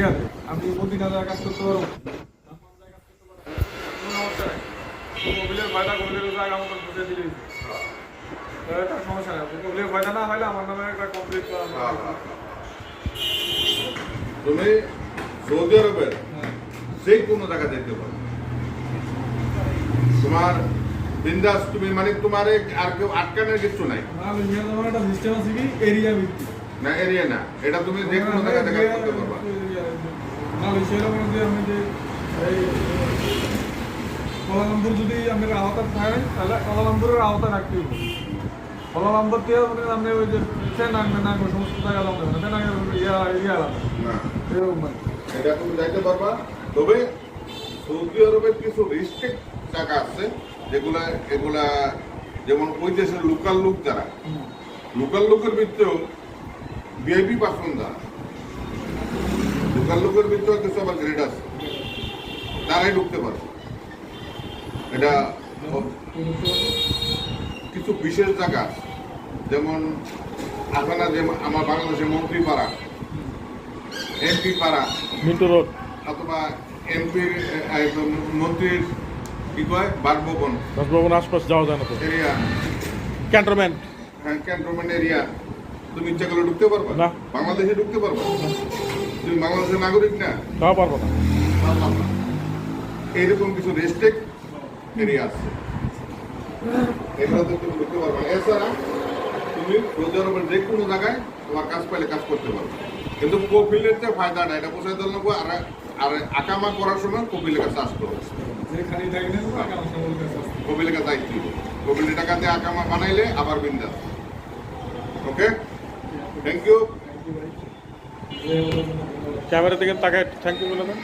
এখানে আমি মদিনা জায়গা কাজ করতে পারবো, কবিলের ভয়টা কবিলের জায়গা মতো বুঝে দিলেই একটা সমস্যা নেই। কবিলের ভয়টা না হলে আমার নামে একটা কমপ্লিট তুমি সৌদি আরবের যে কোনো জায়গা যেতে পারো, তোমার বিন্দাস, তুমি মানে তোমার আর কেউ আটকানোর কিছু নাই। একটা সিস্টেম আছে কি এরিয়া ভিত্তিক না, এরিয়া না, এটা তুমি যে কোনো জায়গা থেকে করতে পারবা। মালয়েশিয়ার মধ্যে আমি যে এই কোলালামপুর যদি আমাদের আওতা থাকে তাহলে কোলালামপুরের আওতা রাখতে হবে। কোলালামপুর থেকে আপনি ওই যে সেনাং সমস্ত জায়গা যাবে না, সেনাং এরিয়া আলাদা না, এরকম মানে এটা তুমি যাইতে পারবা। তবে সৌদি আরবের কিছু রিস্ট্রিক্ট জায়গা আছে যেগুলা এগুলা যেমন ওই দেশের লোকাল লোক যারা, লোকাল লোকের ভিতরেও ভিআইপি পার্সন যারা, লোকাল লোকের ভিতরেও কিছু আবার গ্রেড আছে, তারাই ঢুকতে পারে। এটা কিছু বিশেষ জায়গা আছে, যেমন আছে না যে আমার বাংলাদেশের মন্ত্রী পাড়া, এমপি পাড়া, মিন্টু রোড, অথবা এমপির মন্ত্রীর কি কয় বাসভবন, বাসভবন আশপাশ যাওয়া যায় না তো, এরিয়া, ক্যান্টনমেন্ট, হ্যাঁ ক্যান্টনমেন্ট এরিয়া, তুমি ইচ্ছা করলে ঢুকতে পারবা না। বাংলাদেশে ঢুকতে পারবা? তুমি বাংলাদেশের নাগরিক না, তাও পারবো না। পারলাম না। এইরকম কিছু রেস্ট্রিক্ট এরিয়া আছে, এগুলোতে তুমি ঢুকতে পারবা না। এছাড়া তুমি সৌদি আরবের যে কোনো জায়গায় তোমার কাজ পাইলে কাজ করতে পারবে, কিন্তু কপিলের যে ফায়দাটা এটা বোঝাই দিল না। আর আকামা করার সময় কপিলের কাছে আসতে হবে, যেখানে থাকে না আমার সকল কাছে আছে। কপিলের কাছে আইতে হবে। কপিলের টাকাতে আকামা বানাইলে আবার বিন্দাস। ওকে, থ্যাংক ইউ। ক্যামেরা থেকে তাকে থ্যাংক ইউ বলে দেন।